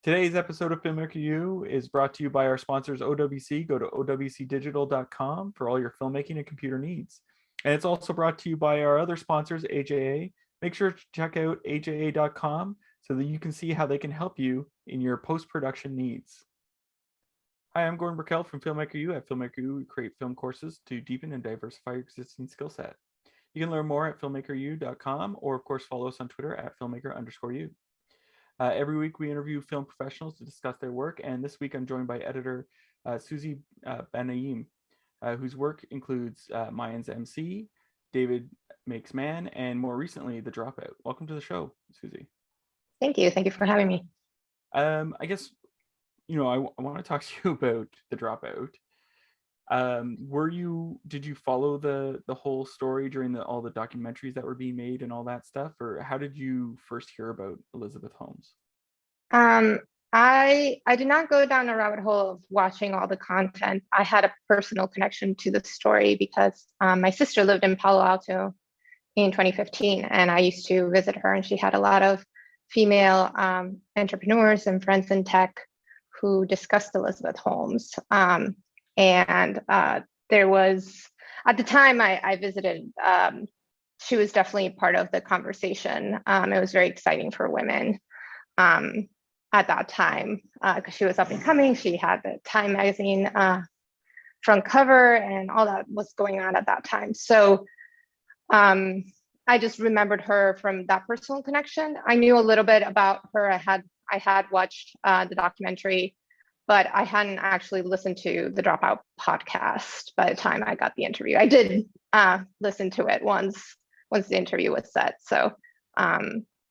Today's episode of Filmmaker U is brought to you by our sponsors OWC. Go to owcdigital.com for all your filmmaking and computer needs. And it's also brought to you by our other sponsors, AJA. Make sure to check out aja.com so that you can see how they can help you in your post-production needs. Hi, I'm Gordon Burkell from Filmmaker U. At Filmmaker U, we create film courses to deepen and diversify your existing skill set. You can learn more at filmmakeru.com or, of course, follow us on Twitter at filmmaker_u. Every week we interview film professionals to discuss their work, and this week I'm joined by editor Susy Benaim, whose work includes Mayans M.C, David Makes Man, and more recently, The Dropout. Welcome to the show, Susy. Thank you. Thank you for having me. I guess, I want to talk to you about The Dropout. Did you follow the whole story during all the documentaries that were being made and all that stuff, or how did you first hear about Elizabeth Holmes? I did not go down a rabbit hole of watching all the content. I had a personal connection to the story because my sister lived in Palo Alto in 2015, and I used to visit her, and she had a lot of female entrepreneurs and friends in tech who discussed Elizabeth Holmes. And there was, at the time I visited, she was definitely part of the conversation. It was very exciting for women at that time because she was up and coming. She had the Time magazine front cover and all that was going on at that time. So I just remembered her from that personal connection. I knew a little bit about her. I had watched the documentary, but I hadn't actually listened to the Dropout podcast by the time I got the interview. I did listen to it once the interview was set. So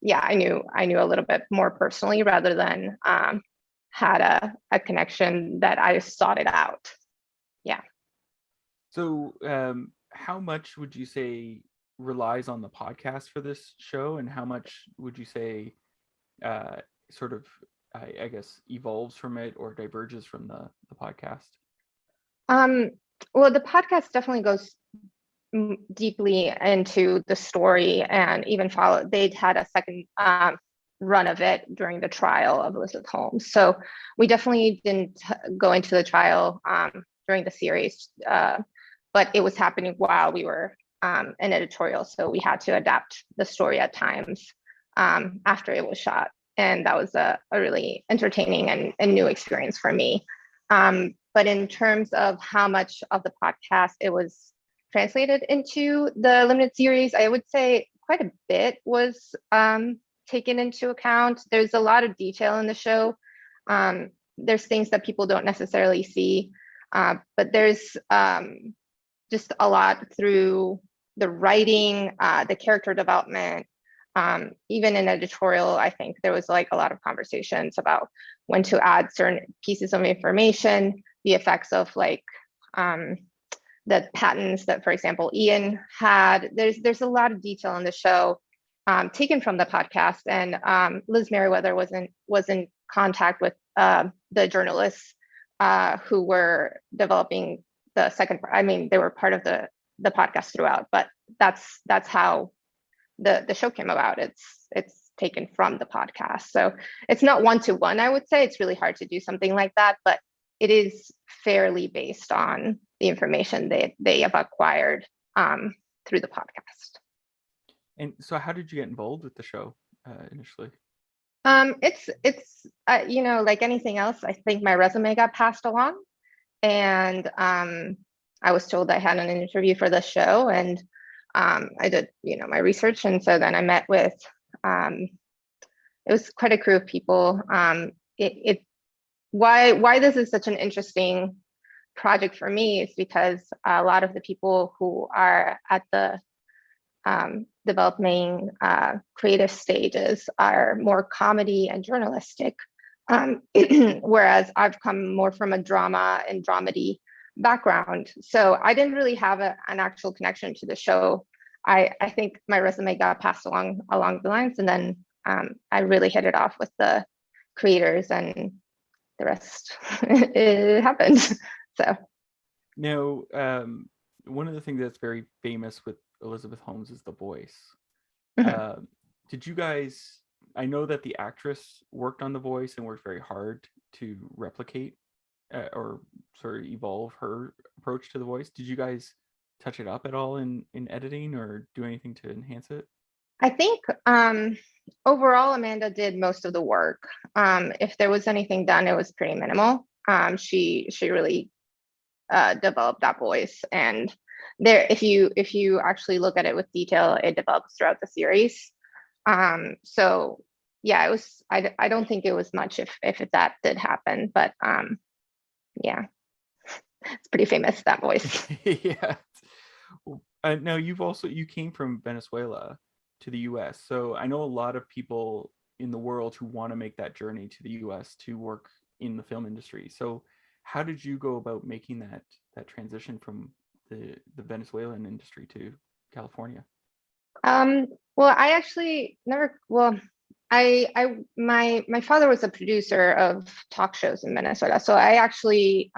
yeah, I knew a little bit more personally rather than had a connection that I sought it out. Yeah. So how much would you say relies on the podcast for this show, and how much would you say sort of I guess evolves from it or diverges from the podcast? Well, the podcast definitely goes deeply into the story and even they'd had a second run of it during the trial of Elizabeth Holmes. So we definitely didn't go into the trial during the series, but it was happening while we were in editorial. So we had to adapt the story at times after it was shot. And that was a really entertaining and new experience for me. But in terms of how much of the podcast it was translated into the limited series, I would say quite a bit was taken into account. There's a lot of detail in the show. There's things that people don't necessarily see, but there's just a lot through the writing, the character development. Even in editorial, I think there was like a lot of conversations about when to add certain pieces of information, the effects of like the patents that, for example, Ian had. There's a lot of detail in the show taken from the podcast, and Liz Merriweather was in contact with the journalists who were developing the second. I mean, they were part of the podcast throughout, but that's how the show came about. It's taken from the podcast, so it's not one-to-one. I would say it's really hard to do something like that, but it is fairly based on the information they have acquired through the podcast. And so how did you get involved with the show initially? It's like anything else, I think my resume got passed along, and I was told I had an interview for the show, and I did my research, and so then I met with it was quite a crew of people. Why this is such an interesting project for me is because a lot of the people who are at the developing creative stages are more comedy and journalistic, whereas I've come more from a drama and dramedy background. So I didn't really have an actual connection to the show. I think my resume got passed along the lines, and then I really hit it off with the creators, and the rest it happened. So now, one of the things that's very famous with Elizabeth Holmes is the voice. Mm-hmm. Did you guys I know that the actress worked on the voice and worked very hard to replicate or sort of evolve her approach to the voice. Did you guys touch it up at all in editing or do anything to enhance it? I think overall, Amanda did most of the work. If there was anything done, it was pretty minimal. She really developed that voice, and there, if you actually look at it with detail, it develops throughout the series. So yeah, it was. I don't think it was much if that did happen, but yeah, it's pretty famous, that voice. Yeah. Now you came from Venezuela to the U.S. So I know a lot of people in the world who want to make that journey to the U.S. to work in the film industry. So how did you go about making that transition from the Venezuelan industry to California? Well, I actually never. Well, my father was a producer of talk shows in Venezuela, so I actually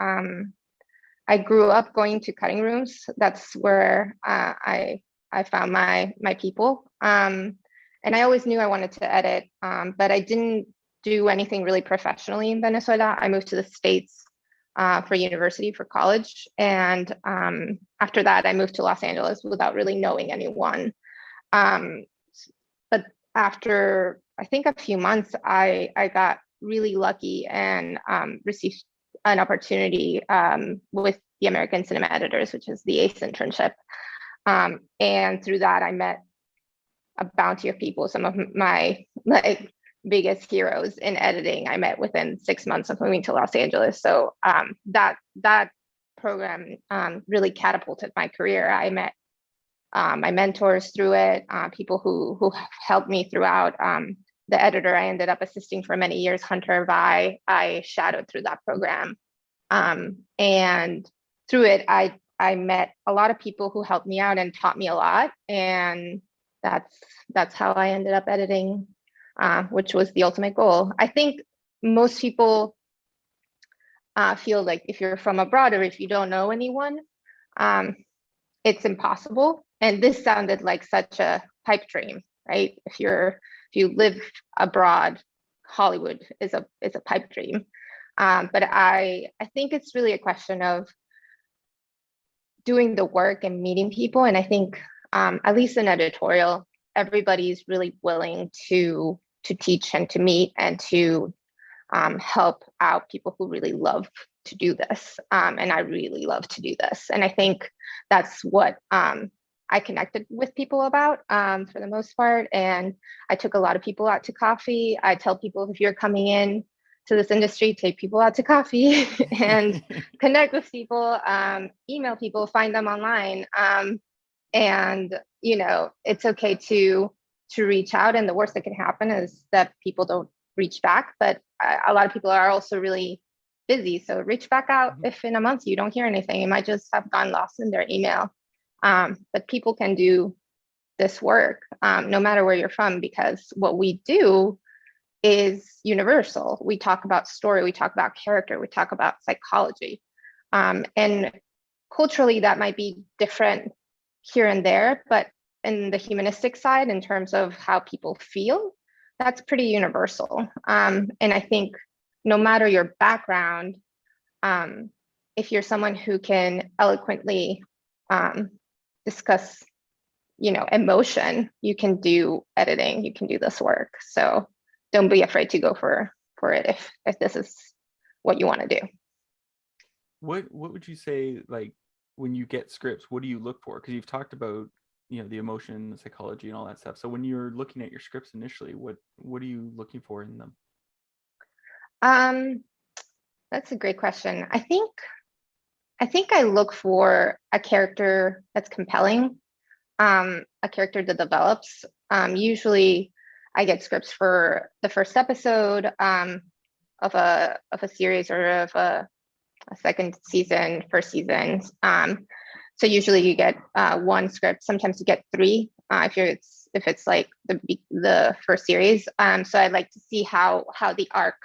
I grew up going to cutting rooms. That's where I found my people. And I always knew I wanted to edit, but I didn't do anything really professionally in Venezuela. I moved to the States for university, for college. And after that, I moved to Los Angeles without really knowing anyone. Um, but after, I think, a few months, I got really lucky and received an opportunity with the American Cinema Editors, which is the ACE internship. And through that, I met a bounty of people. Some of my biggest heroes in editing I met within 6 months of moving to Los Angeles. So that program really catapulted my career. I met my mentors through it, people who helped me throughout. The editor I ended up assisting for many years, Hunter Vi, I shadowed through that program. And through it, I met a lot of people who helped me out and taught me a lot. And that's how I ended up editing, which was the ultimate goal. I think most people feel like if you're from abroad or if you don't know anyone, it's impossible. And this sounded like such a pipe dream, right? If you live abroad, Hollywood is a pipe dream. But I think it's really a question of doing the work and meeting people. And I think at least in editorial, everybody's really willing to teach and to meet and to help out people who really love to do this. And I really love to do this. And I think that's what I connected with people about for the most part. And I took a lot of people out to coffee. I tell people, if you're coming in to this industry, take people out to coffee and connect with people, email people, find them online. And, it's okay to reach out. And the worst that can happen is that people don't reach back. But a lot of people are also really busy. So reach back out if in a month you don't hear anything. It might just have gone lost in their email. But people can do this work no matter where you're from, because what we do is universal. We talk about story, we talk about character, we talk about psychology. And culturally, that might be different here and there, but in the humanistic side, in terms of how people feel, that's pretty universal. And I think no matter your background, if you're someone who can eloquently discuss, emotion, you can do editing, you can do this work. So don't be afraid to go for it if this is what you want to do. What would you say, like, when you get scripts, what do you look for? Because you've talked about, the emotion, the psychology, and all that stuff. So when you're looking at your scripts initially, what are you looking for in them? That's a great question. I think I look for a character that's compelling, a character that develops. Usually I get scripts for the first episode of a series or of a second season, first season. So usually you get one script. Sometimes you get three if it's like the first series. So I like to see how the arc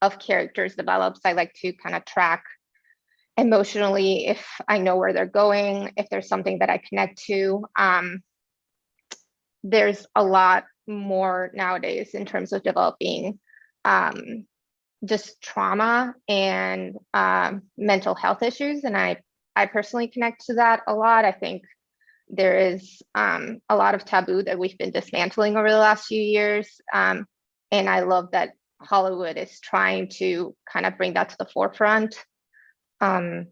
of characters develops. I like to kind of track emotionally if I know where they're going, if there's something that I connect to. There's a lot more nowadays in terms of developing just trauma and mental health issues. And I personally connect to that a lot. I think there is a lot of taboo that we've been dismantling over the last few years. And I love that Hollywood is trying to kind of bring that to the forefront. And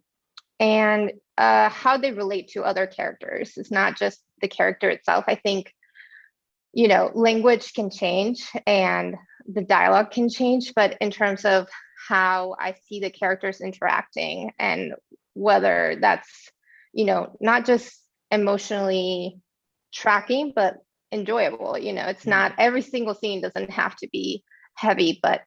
how they relate to other characters. It's not just the character itself. I think, you know, language can change and the dialogue can change, but in terms of how I see the characters interacting and whether that's, you know, not just emotionally tracking, but enjoyable. You know, it's not every single scene doesn't have to be heavy, but,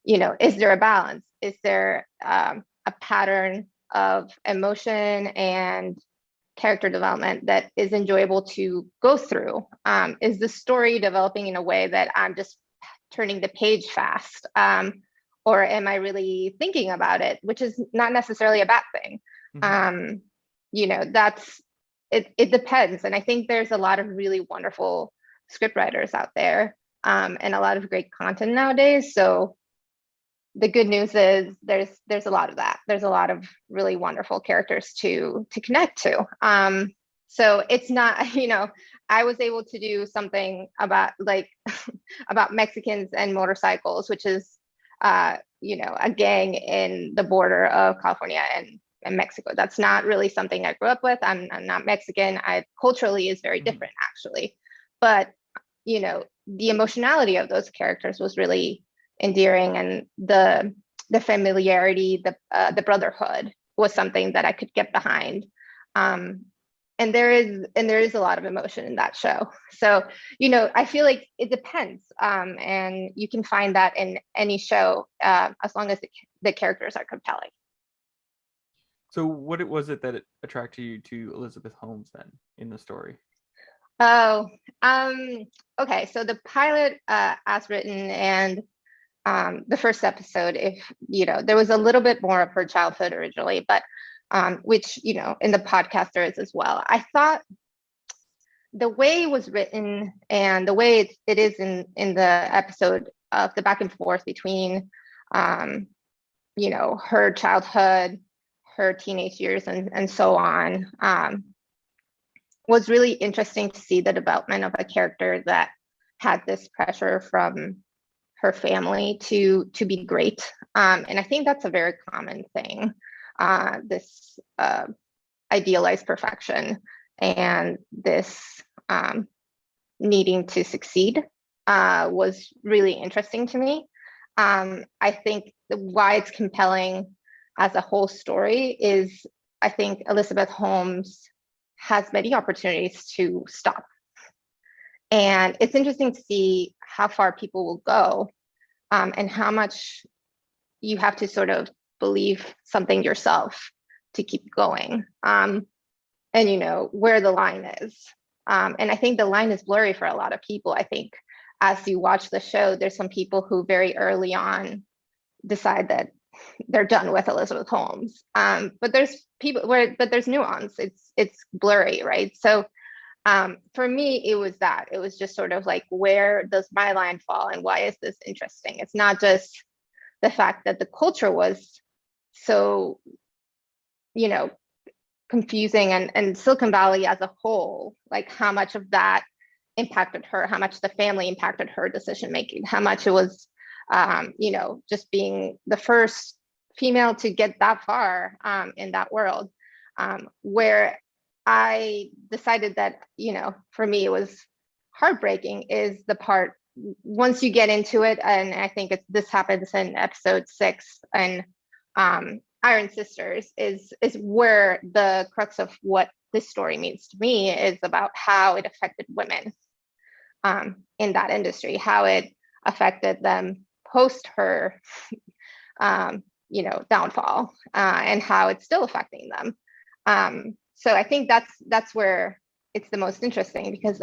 you know, is there a balance? Is there a pattern of emotion and character development that is enjoyable to go through? Is the story developing in a way that I'm just turning the page fast? Or am I really thinking about it, which is not necessarily a bad thing. You know, it depends. And I think there's a lot of really wonderful scriptwriters out there, and a lot of great content nowadays. So the good news is there's a lot of that. There's a lot of really wonderful characters to connect to. So it's not, you know, I was able to do something about like about Mexicans and motorcycles, which is you know, a gang in the border of California and Mexico. That's not really something I grew up with. I'm not Mexican. Culturally is very different actually. But, you know, the emotionality of those characters was really endearing, and the familiarity, the brotherhood was something that I could get behind. And there is a lot of emotion in that show. So, you know, I feel like it depends, and you can find that in any show as long as the characters are compelling. So what was it that attracted you to Elizabeth Holmes then in the story? Oh, okay. So the pilot, as written, and the first episode, if you know, there was a little bit more of her childhood originally, but which, you know, in the podcast there is as well. I thought the way it was written and the way it is in the episode of the back and forth between, you know, her childhood, her teenage years, and so on, was really interesting to see the development of a character that had this pressure from her family to be great. And I think that's a very common thing. This idealized perfection and this needing to succeed was really interesting to me. I think why it's compelling as a whole story is I think Elizabeth Holmes has many opportunities to stop. And it's interesting to see how far people will go, and how much you have to sort of believe something yourself to keep going, and you know where the line is. And I think the line is blurry for a lot of people. I think as you watch the show, there's some people who very early on decide that they're done with Elizabeth Holmes. But there's people but there's nuance. It's blurry, right? So for me, it was just sort of like, where does my line fall and why is this interesting? It's not just the fact that the culture was so, you know, confusing, and Silicon Valley as a whole, like how much of that impacted her, how much the family impacted her decision making, how much it was, you know, just being the first female to get that far in that world, where I decided that, you know, for me, it was heartbreaking is the part once you get into it. And I think this happens in episode 6 and Iron Sisters is where the crux of what this story means to me is about how it affected women in that industry, how it affected them post her, you know, downfall, and how it's still affecting them. So I think that's where it's the most interesting, because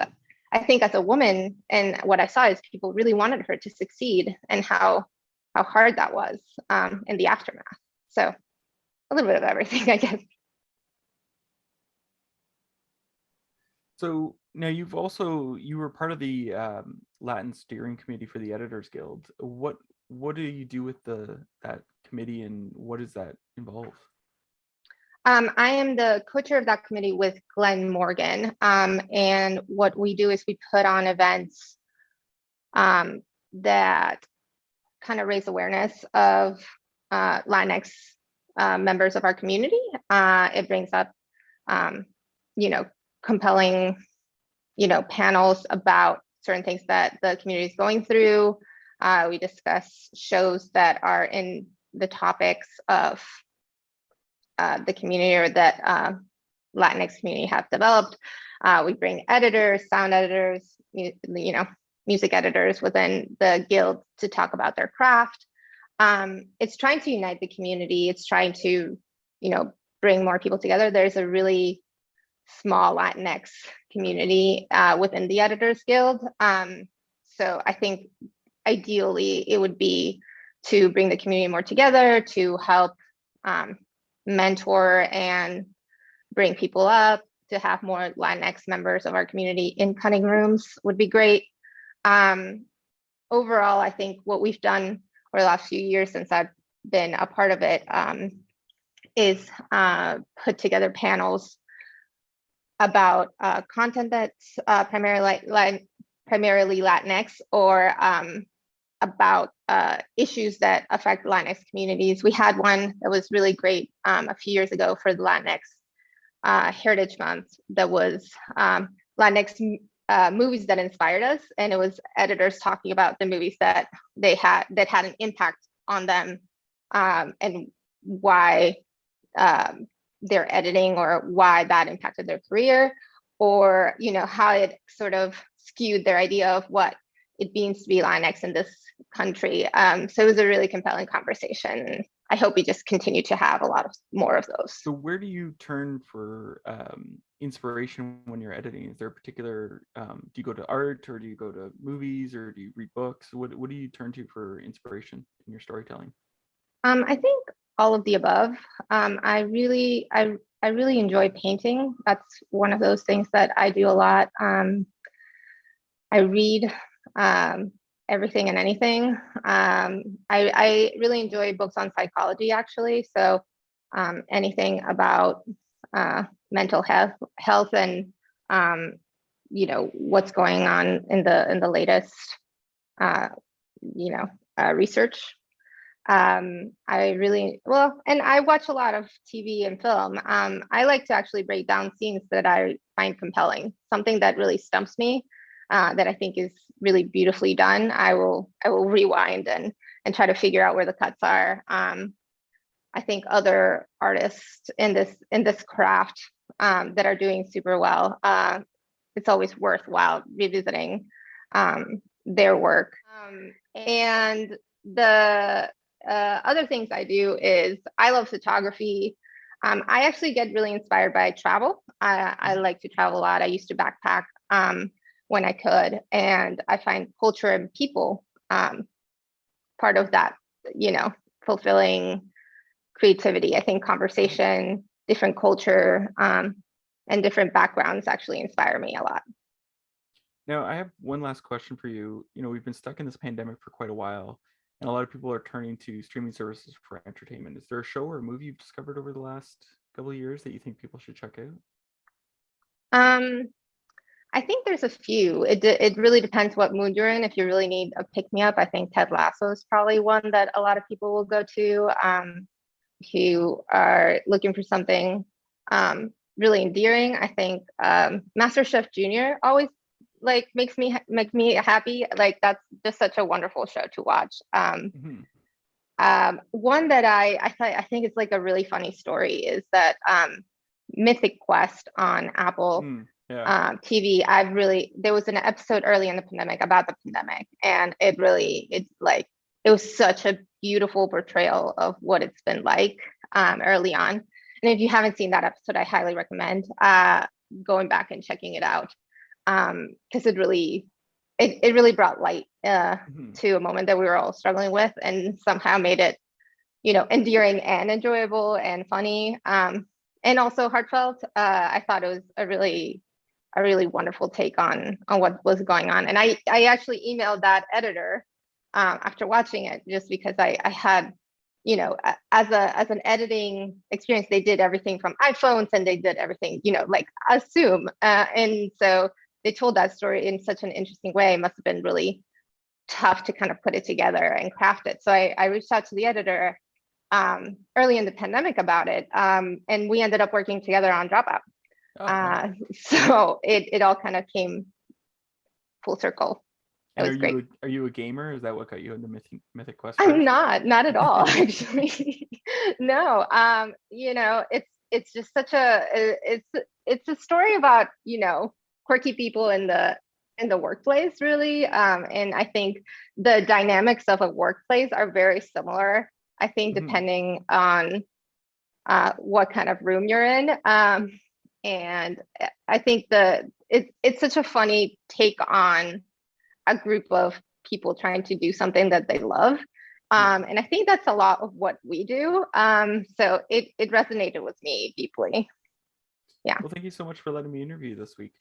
I think as a woman, and what I saw is people really wanted her to succeed, and how hard that was in the aftermath. So a little bit of everything, I guess. So now you were part of the Latin steering committee for the Editors Guild. What do you do with that committee, and what does that involve? I am the co-chair of that committee with Glenn Morgan. And what we do is we put on events that kind of raise awareness of Latinx members of our community. It brings up, compelling, panels about certain things that the community is going through. We discuss shows that are in the topics of the community or that Latinx community have developed. We bring editors, sound editors, music editors within the guild to talk about their craft. It's trying to unite the community. It's trying to, bring more people together. There's a really small Latinx community within the Editors Guild. So I think ideally it would be to bring the community more together, to help mentor and bring people up, to have more Latinx members of our community in cutting rooms would be great. Overall, I think what we've done over the last few years since I've been a part of it is put together panels about content that's primarily Latinx, or about issues that affect Latinx communities. We had one that was really great a few years ago for the Latinx Heritage Month, that was Latinx movies that inspired us, and it was editors talking about the movies that had an impact on them, and why they're editing, or why that impacted their career, or how it sort of skewed their idea of what it means to be Latinx in this country. So it was a really compelling conversation. I hope we just continue to have a lot more of those. So where do you turn for inspiration when you're editing? Is there a particular, do you go to art, or do you go to movies, or do you read books? What do you turn to for inspiration in your storytelling? I think all of the above. I really enjoy painting. That's one of those things that I do a lot. I read everything and anything. I really enjoy books on psychology, actually. So anything about mental health and what's going on in the latest research. And I watch a lot of TV and film. I like to actually break down scenes that I find compelling, something that really stumps me, that I think is really beautifully done. I will rewind and try to figure out where the cuts are. I think other artists in this craft that are doing super well, it's always worthwhile revisiting their work. And the other things I do is I love photography. I actually get really inspired by travel. I like to travel a lot. I used to backpack when I could, and I find culture and people part of that, fulfilling creativity. I think conversation, different culture, and different backgrounds actually inspire me a lot. Now, I have one last question for you. We've been stuck in this pandemic for quite a while, and a lot of people are turning to streaming services for entertainment. Is there a show or a movie you've discovered over the last couple of years that you think people should check out? I think there's a few. It really depends what mood you're in. If you really need a pick-me-up, I think Ted Lasso is probably one that a lot of people will go to. If you are looking for something really endearing, I think MasterChef Junior always makes me happy. That's just such a wonderful show to watch. One that I think is a really funny story is that Mythic Quest on Apple TV. There was an episode early in the pandemic about the pandemic, and it was such a beautiful portrayal of what it's been like early on. And if you haven't seen that episode, I highly recommend going back and checking it out, because it really brought light to a moment that we were all struggling with, and somehow made it endearing and enjoyable and funny, and also heartfelt. I thought it was a really a really wonderful take on what was going on. And I actually emailed that editor after watching it, just because I had, you know, as an editing experience, they did everything from iPhones and they did everything, you know, like assume. And so they told that story in such an interesting way. It must have been really tough to kind of put it together and craft it. So I reached out to the editor early in the pandemic about it. And we ended up working together on Dropout. Oh, wow. So it all kind of came full circle. It And was great. are you a gamer? Is that what got you into Mythic Quest I'm first? not at all, actually. No, you know, it's just such a it's a story about, you know, quirky people in the workplace, really. And I think the dynamics of a workplace are very similar, I think, Mhm. depending on what kind of room you're in. And I think it's such a funny take on a group of people trying to do something that they love. Yeah. And I think that's a lot of what we do. So it resonated with me deeply. Yeah. Well, thank you so much for letting me interview you this week.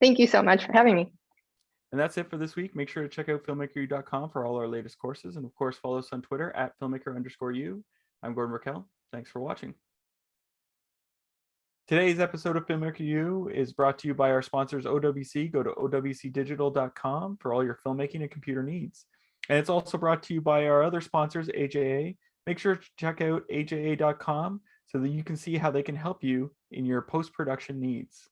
Thank you so much for having me. And that's it for this week. Make sure to check out filmmakeru.com for all our latest courses. And of course, follow us on Twitter at filmmaker_you. I'm Gordon Raquel. Thanks for watching. Today's episode of Filmmaker U is brought to you by our sponsors, OWC. Go to owcdigital.com for all your filmmaking and computer needs. And it's also brought to you by our other sponsors, AJA. Make sure to check out aja.com so that you can see how they can help you in your post-production needs.